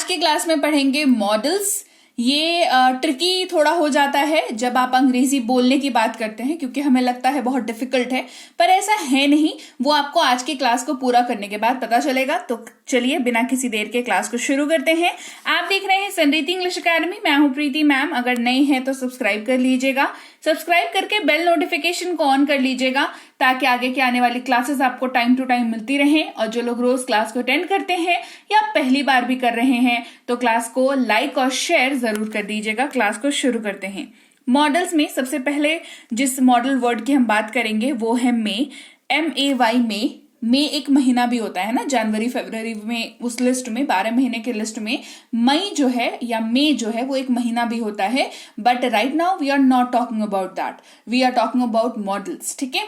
के क्लास में पढ़ेंगे मॉडल्स। ये ट्रिकी थोड़ा हो जाता है जब आप अंग्रेजी बोलने की बात करते हैं, क्योंकि हमें लगता है बहुत डिफिकल्ट है, पर ऐसा है नहीं। वो आपको आज की क्लास को पूरा करने के बाद पता चलेगा। तो चलिए बिना किसी देर के क्लास को शुरू करते हैं। आप देख रहे हैं संरीति इंग्लिश अकेडमी, मैं हूं प्रीति मैम। अगर नए हैं तो सब्सक्राइब कर लीजिएगा, सब्सक्राइब करके बेल नोटिफिकेशन को ऑन कर लीजिएगा ताकि आगे की आने वाली क्लासेस आपको टाइम टू टाइम मिलती रहें। और जो लोग रोज क्लास को अटेंड करते हैं या पहली बार भी कर रहे हैं तो क्लास को लाइक और शेयर जरूर कर दीजिएगा। क्लास को शुरू करते हैं। मॉडल्स में सबसे पहले जिस मॉडल वर्ड की हम बात करेंगे वो है मे, MAY। मई एक महीना भी होता है ना, जनवरी फरवरी में उस लिस्ट में 12 महीने के लिस्ट में मई जो है या मई जो है वो एक महीना भी होता है। But right now we are not talking about that, we are talking about models. ठीक है,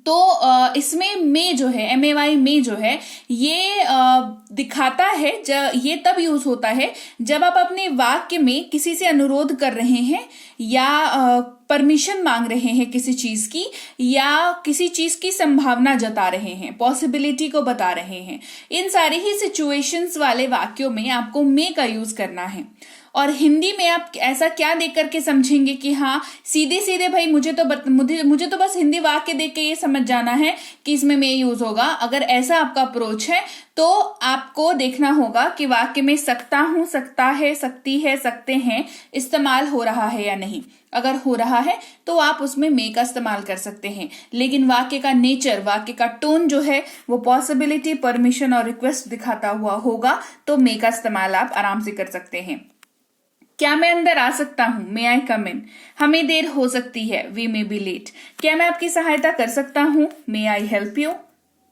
तो इसमें मे जो है, MAY मे जो है, ये दिखाता है, ये तब यूज होता है जब आप अपने वाक्य में किसी से अनुरोध कर रहे हैं या परमिशन मांग रहे हैं किसी चीज की, या किसी चीज की संभावना जता रहे हैं, पॉसिबिलिटी को बता रहे हैं। इन सारी ही सिचुएशंस वाले वाक्यों में आपको मे का यूज करना है। और हिंदी में आप ऐसा क्या देख करके समझेंगे कि हाँ सीधे सीधे भाई मुझे तो बस हिंदी वाक्य देख के ये समझ जाना है कि इसमें मे यूज होगा। अगर ऐसा आपका अप्रोच है तो आपको देखना होगा कि वाक्य में सकता हूं, सकता है, सकती है, सकते हैं इस्तेमाल हो रहा है या नहीं। अगर हो रहा है तो आप उसमें मे का इस्तेमाल कर सकते हैं, लेकिन वाक्य का नेचर, वाक्य का टोन जो है वो पॉसिबिलिटी, परमिशन और रिक्वेस्ट दिखाता हुआ होगा, तो मे का इस्तेमाल आप आराम से कर सकते हैं। क्या मैं अंदर आ सकता हूं? मे आई कम इन। हमें देर हो सकती है, वी मे बी लेट। क्या मैं आपकी सहायता कर सकता हूं? मे आई हेल्प यू।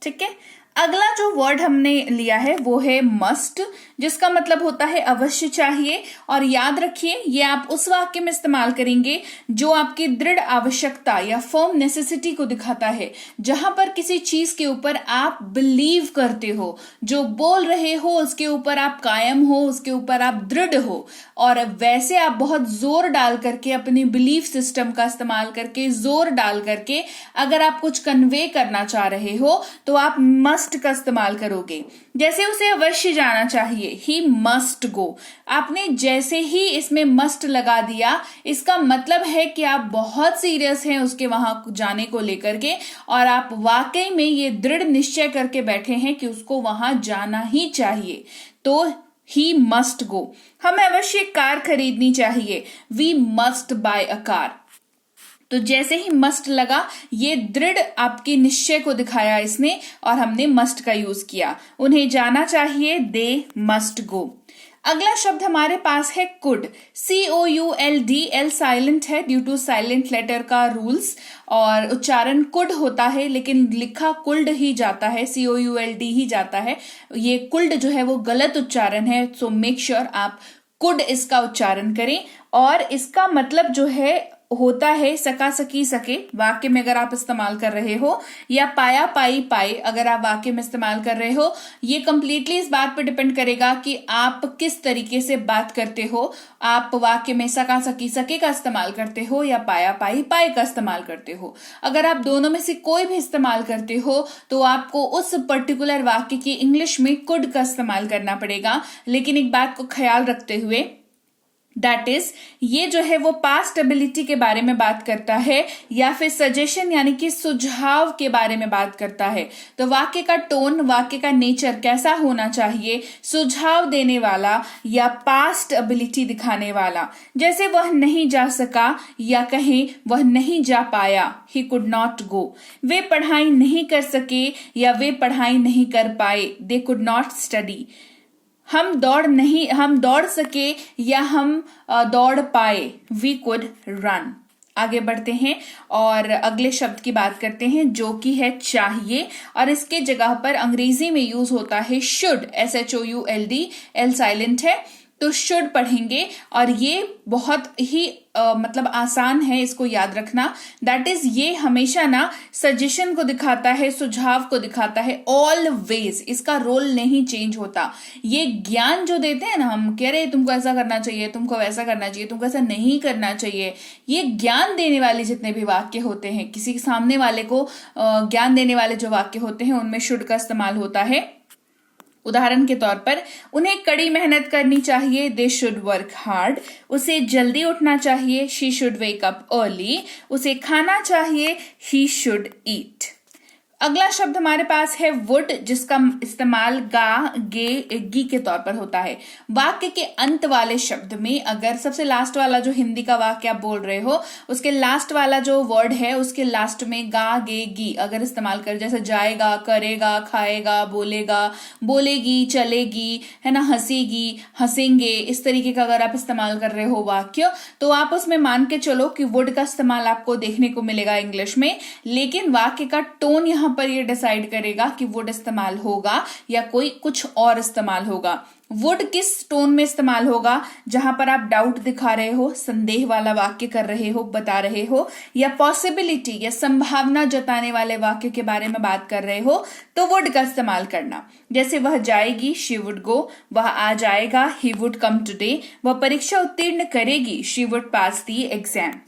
ठीक है, अगला जो वर्ड हमने लिया है वो है मस्ट, जिसका मतलब होता है अवश्य चाहिए। और याद रखिए ये आप उस वाक्य में इस्तेमाल करेंगे जो आपकी दृढ़ आवश्यकता या फर्म नेसेसिटी को दिखाता है, जहां पर किसी चीज के ऊपर आप बिलीव करते हो, जो बोल रहे हो उसके ऊपर आप कायम हो, उसके ऊपर आप दृढ़ हो, और वैसे आप बहुत जोर डाल करके अपनी बिलीफ सिस्टम का इस्तेमाल करके, जोर डाल करके अगर आप कुछ कन्वे करना चाह रहे हो तो आप मस्ट का इस्तेमाल करोगे। जैसे उसे अवश्य जाना चाहिए, ही मस्ट गो। आपने जैसे ही इसमें मस्ट लगा दिया, इसका मतलब है कि आप बहुत सीरियस हैं उसके वहां जाने को लेकर के, और आप वाकई में ये दृढ़ निश्चय करके बैठे हैं कि उसको वहां जाना ही चाहिए। तो ही मस्ट गो। हमें अवश्य कार खरीदनी चाहिए, we must buy a car. तो जैसे ही मस्ट लगा, ये दृढ़ आपके निश्चय को दिखाया इसने, और हमने मस्ट का यूज किया। उन्हें जाना चाहिए, दे मस्ट गो। अगला शब्द हमारे पास है कुड, COULD। एल साइलेंट है ड्यू टू साइलेंट लेटर का रूल्स, और उच्चारण कुड होता है लेकिन लिखा कुल्ड ही जाता है, COULD ही जाता है। ये कुल्ड जो है वो गलत उच्चारण है, सो मेक श्योर आप कुड इसका उच्चारण करें। और इसका मतलब जो है होता है सका, सकी, सके वाक्य में अगर आप इस्तेमाल कर रहे हो, या पाया, पाई, पाए अगर आप वाक्य में इस्तेमाल कर रहे हो। ये कंप्लीटली इस बात पर डिपेंड करेगा कि आप किस तरीके से बात करते हो। आप वाक्य में सका, सकी, सके का इस्तेमाल करते हो या पाया, पाई, पाए का इस्तेमाल करते हो। अगर आप दोनों में से कोई भी इस्तेमाल करते हो तो आपको उस पर्टिकुलर वाक्य की इंग्लिश में कुड का इस्तेमाल करना पड़ेगा। लेकिन एक बात को ख्याल रखते हुए, दैट इज ये जो है वो पास्ट एबिलिटी के बारे में बात करता है या फिर सजेशन यानी कि सुझाव के बारे में बात करता है। तो वाक्य का टोन, वाक्य का नेचर कैसा होना चाहिए, सुझाव देने वाला या पास्ट एबिलिटी दिखाने वाला। जैसे वह नहीं जा सका, या कहें वह नहीं जा पाया, ही कुड नॉट गो। वे पढ़ाई नहीं कर सके या वे पढ़ाई नहीं कर पाए, दे कुड नॉट स्टडी। हम दौड़ सके या हम दौड़ पाए, वी कुड रन। आगे बढ़ते हैं और अगले शब्द की बात करते हैं जो कि है चाहिए, और इसके जगह पर अंग्रेजी में यूज होता है शुड, SHOULD। एल साइलेंट है तो शुड पढ़ेंगे, और ये बहुत ही मतलब आसान है इसको याद रखना। दैट इज ये हमेशा ना सजेशन को दिखाता है, सुझाव को दिखाता है, ऑलवेज। इसका रोल नहीं चेंज होता। ये ज्ञान जो देते हैं ना, हम कह रहे हैं तुमको ऐसा करना चाहिए, तुमको वैसा करना चाहिए, तुमको ऐसा नहीं करना चाहिए, ये ज्ञान देने वाले जितने भी वाक्य होते हैं, किसी सामने वाले को ज्ञान देने वाले जो वाक्य होते हैं उनमें शुड का इस्तेमाल होता है। उदाहरण के तौर पर, उन्हें कड़ी मेहनत करनी चाहिए, दे शुड वर्क हार्ड। उसे जल्दी उठना चाहिए, she should wake up early. उसे खाना चाहिए, ही शुड ईट। अगला शब्द हमारे पास है वुड, जिसका इस्तेमाल गा, गे, गी के तौर पर होता है। वाक्य के अंत वाले शब्द में अगर सबसे लास्ट वाला जो हिंदी का वाक्य आप बोल रहे हो उसके लास्ट वाला जो वर्ड है उसके लास्ट में गा, गे, गी अगर इस्तेमाल कर, जैसे जाएगा, करेगा, खाएगा, बोलेगा, बोलेगी, चलेगी, है ना, हंसेगी, हंसेंगे, इस तरीके का अगर आप इस्तेमाल कर रहे हो वाक्य, तो आप उसमें मान के चलो कि वुड का इस्तेमाल आपको देखने को मिलेगा इंग्लिश में, लेकिन वाक्य का टोन यहां पर ये डिसाइड करेगा कि वुड इस्तेमाल होगा या कोई कुछ और इस्तेमाल होगा। वुड किस टोन में इस्तेमाल होगा? जहां पर आप डाउट दिखा रहे हो, संदेह वाला वाक्य कर रहे हो, बता रहे हो, या पॉसिबिलिटी या संभावना जताने वाले वाक्य के बारे में बात कर रहे हो, तो वुड का इस्तेमाल करना। जैसे वह जाएगी, शी वुड गो। वह आ जाएगा, ही वुड कम टुडे। वह परीक्षा उत्तीर्ण करेगी, she would pass the exam.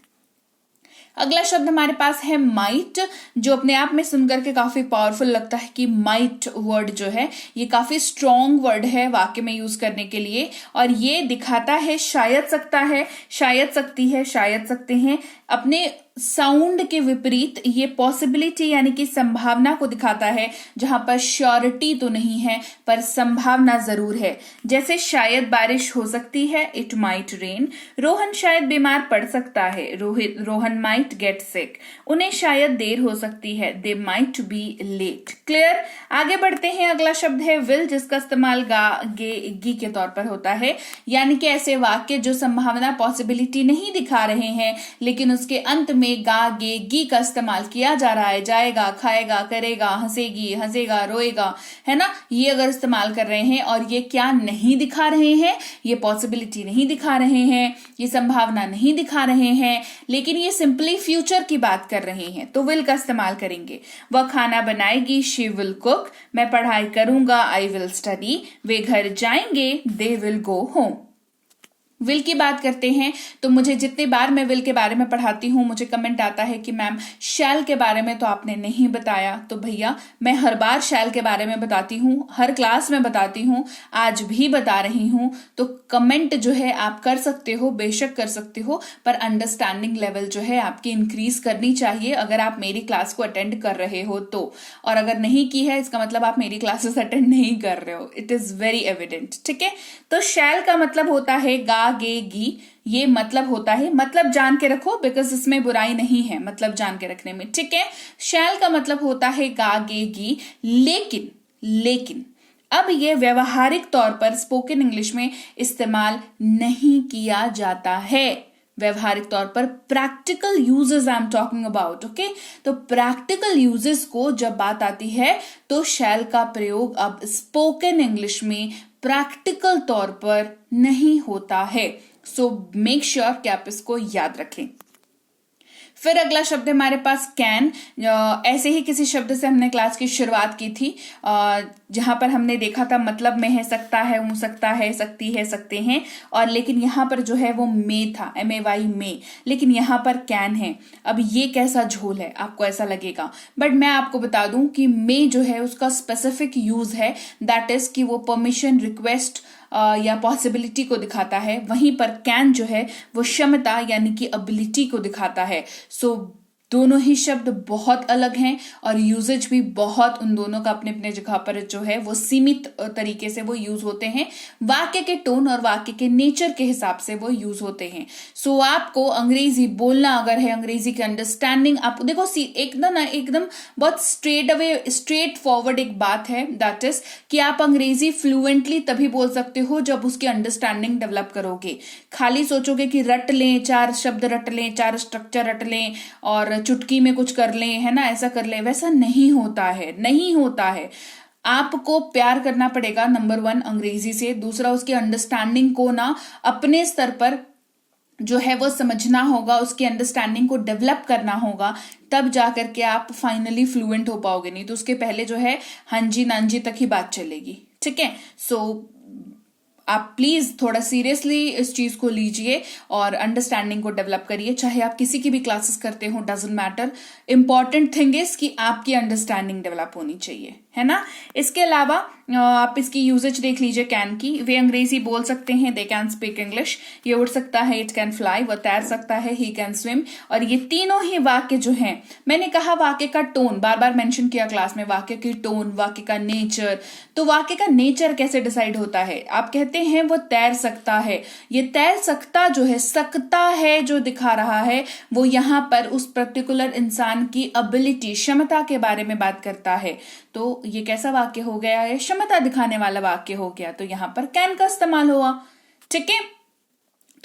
अगला शब्द हमारे पास है माइट, जो अपने आप में सुनकर के काफी पावरफुल लगता है कि माइट वर्ड जो है ये काफी स्ट्रॉन्ग वर्ड है वाक्य में यूज करने के लिए, और ये दिखाता है शायद सकता है, शायद सकती है, शायद सकते हैं। अपने साउंड के विपरीत ये पॉसिबिलिटी यानी कि संभावना को दिखाता है, जहां पर श्योरिटी तो नहीं है पर संभावना जरूर है। जैसे शायद बारिश हो सकती है, इट माइट रेन। रोहन शायद बीमार पड़ सकता है, रोहन माइट गेट सिक। उन्हें शायद देर हो सकती है, they might be late. Clear? आगे बढ़ते हैं। अगला शब्द है विल, जिसका इस्तेमाल गा, गे, गी के तौर पर होता है, यानी कि ऐसे वाक्य जो संभावना पॉसिबिलिटी नहीं दिखा रहे हैं लेकिन उसके अंत में गा, गे, गी का इस्तेमाल किया जा रहा है। जाएगा, खाएगा, करेगा, हंसेगी, हंसेगा, रोएगा, है ना, ये अगर इस्तेमाल कर रहे हैं और ये क्या नहीं दिखा रहे हैं, ये पॉसिबिलिटी नहीं दिखा रहे हैं, ये संभावना नहीं दिखा रहे हैं, लेकिन ये सिंपली फ्यूचर की बात कर रहे हैं, तो विल का इस्तेमाल करेंगे। वह खाना बनाएगी, शी विल कुक। मैं पढ़ाई करूंगा, आई विल स्टडी। वे घर जाएंगे, they will go home. Will की बात करते हैं तो मुझे जितनी बार मैं विल के बारे में पढ़ाती हूं मुझे कमेंट आता है कि मैम शैल के बारे में तो आपने नहीं बताया। तो भैया मैं हर बार शैल के बारे में बताती हूं, हर क्लास में बताती हूं, आज भी बता रही हूं। तो कमेंट जो है आप कर सकते हो, बेशक कर सकते हो, पर अंडरस्टैंडिंग लेवल जो है आपकी इंक्रीज करनी चाहिए अगर आप मेरी क्लास को अटेंड कर रहे हो तो। और अगर नहीं की है इसका मतलब आप मेरी क्लासेस अटेंड नहीं कर रहे हो। It is very evident. ठीक है, तो शैल का मतलब होता है गा, गे, गी। ये मतलब होता है, मतलब जान के रखो बिकॉज इसमें बुराई नहीं है मतलब जान के रखने में। ठीक है, शैल का मतलब होता है गा, गे, गी। लेकिन अब ये व्यवहारिक तौर पर स्पोकन इंग्लिश में इस्तेमाल नहीं किया जाता है। व्यवहारिक तौर पर practical uses I am talking about. Okay, तो प्रैक्टिकल यूजेस को जब बात आती है तो शैल का प्रयोग अब स्पोकन इंग्लिश में प्रैक्टिकल तौर पर नहीं होता है। सो मेक श्योर कि आप इसको याद रखें। फिर अगला शब्द है हमारे पास कैन। ऐसे ही किसी शब्द से हमने क्लास की शुरुआत की थी जहां पर हमने देखा था मतलब में है सकता है, हो सकता है, सकती है, सकते हैं, और लेकिन यहां पर जो है वो मे था, MAY मे, लेकिन यहां पर कैन है। अब ये कैसा झोल है आपको ऐसा लगेगा, बट मैं आपको बता दूं कि मे जो है उसका स्पेसिफिक यूज है, दैट इज कि वो परमिशन, रिक्वेस्ट या पॉसिबिलिटी को दिखाता है। वहीं पर कैन जो है वो क्षमता यानी कि एबिलिटी को दिखाता है। सो दोनों ही शब्द बहुत अलग हैं और यूजेज भी बहुत उन दोनों का अपने अपने जगह पर जो है वो सीमित तरीके से वो यूज होते हैं। वाक्य के टोन और वाक्य के नेचर के हिसाब से वो यूज होते हैं। सो आपको अंग्रेजी बोलना अगर है, अंग्रेजी की अंडरस्टैंडिंग आप देखो एकदम बहुत स्ट्रेट फॉरवर्ड एक बात है, दैट इज कि आप अंग्रेजी फ्लुएंटली तभी बोल सकते हो जब उसकी अंडरस्टैंडिंग डेवलप करोगे। खाली सोचोगे कि रट लें, 4 शब्द रट लें, 4 स्ट्रक्चर रट लें और चुटकी में कुछ कर लें, है ना, ऐसा कर लें, वैसा नहीं होता है। आपको प्यार करना पड़ेगा नंबर 1 अंग्रेजी से, दूसरा उसकी अंडरस्टैंडिंग को ना अपने स्तर पर जो है वो समझना होगा, उसकी अंडरस्टैंडिंग को डेवलप करना होगा, तब जाकर के आप फाइनली फ्लुएंट हो पाओगे। नहीं तो उसके पहले जो है हांजी नांजी तक ही बात चलेगी। ठीक है, सो आप प्लीज थोड़ा सीरियसली इस चीज को लीजिए और अंडरस्टैंडिंग को डेवलप करिए। चाहे आप किसी की भी क्लासेस करते हो, doesn't matter, important thing is कि आपकी अंडरस्टैंडिंग डेवलप होनी चाहिए। है ना। इसके अलावा आप इसकी यूजेज देख लीजिए कैन की। वे अंग्रेजी बोल सकते हैं, दे कैन स्पीक इंग्लिश। ये उड़ सकता है, इट कैन फ्लाई। वो तैर सकता है, ही कैन स्विम। और ये तीनों ही वाक्य जो हैं, मैंने कहा वाक्य का टोन बार बार मेंशन किया क्लास में, वाक्य की टोन, वाक्य का नेचर। तो वाक्य का नेचर कैसे डिसाइड होता है? आप कहते हैं वो तैर सकता है, ये तैर सकता जो है, सकता है जो दिखा रहा है, वो यहां पर उस पर्टिकुलर इंसान की एबिलिटी, क्षमता के बारे में बात करता है। तो ये कैसा वाक्य हो गया है? क्षमता दिखाने वाला वाक्य हो गया। तो यहां पर कैन का इस्तेमाल हुआ। ठीक है,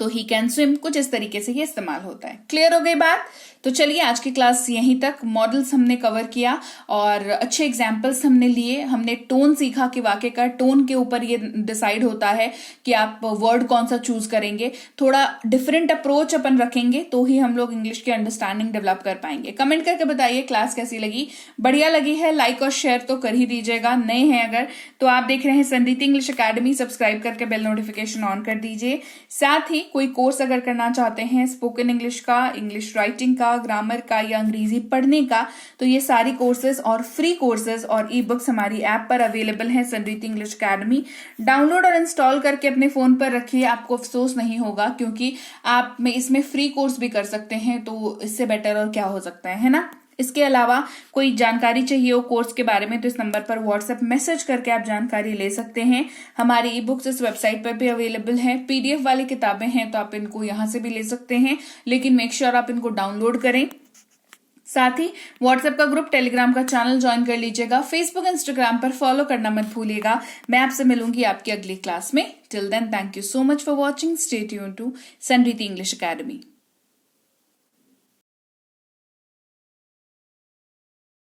तो ही कैन स्विम, कुछ इस तरीके से ये इस्तेमाल होता है। क्लियर हो गई बात? तो चलिए आज की क्लास यहीं तक। मॉडल्स हमने कवर किया और अच्छे एग्जाम्पल्स हमने लिए। हमने टोन सीखा कि वाक्य का टोन के ऊपर ये डिसाइड होता है कि आप वर्ड कौन सा चूज करेंगे। थोड़ा डिफरेंट अप्रोच अपन रखेंगे तो ही हम लोग इंग्लिश की अंडरस्टैंडिंग डेवलप कर पाएंगे। कमेंट करके बताइए क्लास कैसी लगी। बढ़िया लगी है लाइक और शेयर तो कर ही दीजिएगा। नए हैं अगर तो आप देख रहे हैं संरीति इंग्लिश अकेडमी, सब्सक्राइब करके बेल नोटिफिकेशन ऑन कर दीजिए। साथ ही कोई कोर्स अगर करना चाहते हैं स्पोकन इंग्लिश का, इंग्लिश राइटिंग का, ग्रामर का या अंग्रेजी पढ़ने का, तो ये सारी कोर्सेज और फ्री कोर्सेज और ई बुक्स हमारी ऐप पर अवेलेबल हैं संरीति इंग्लिश अकेडमी। डाउनलोड और इंस्टॉल करके अपने फोन पर रखिए, आपको अफसोस नहीं होगा, क्योंकि आप में इसमें फ्री कोर्स भी कर सकते हैं। तो इससे बेटर और क्या हो सकता है ना। इसके अलावा कोई जानकारी चाहिए हो कोर्स के बारे में तो इस नंबर पर व्हाट्सएप मैसेज करके आप जानकारी ले सकते हैं। हमारी ई बुक्स इस वेबसाइट पर भी अवेलेबल है। पीडीएफ वाली किताबें हैं तो आप इनको यहां से भी ले सकते हैं, लेकिन मेक श्योर आप इनको डाउनलोड करें। साथ ही व्हाट्सएप का ग्रुप, टेलीग्राम का चैनल ज्वाइन कर लीजिएगा। फेसबुक, इंस्टाग्राम पर फॉलो करना मत भूलिएगा। मैं आपसे मिलूंगी आपकी अगली क्लास में। Till then, thank you so much for watching. Stay tuned to Sanriti English academy.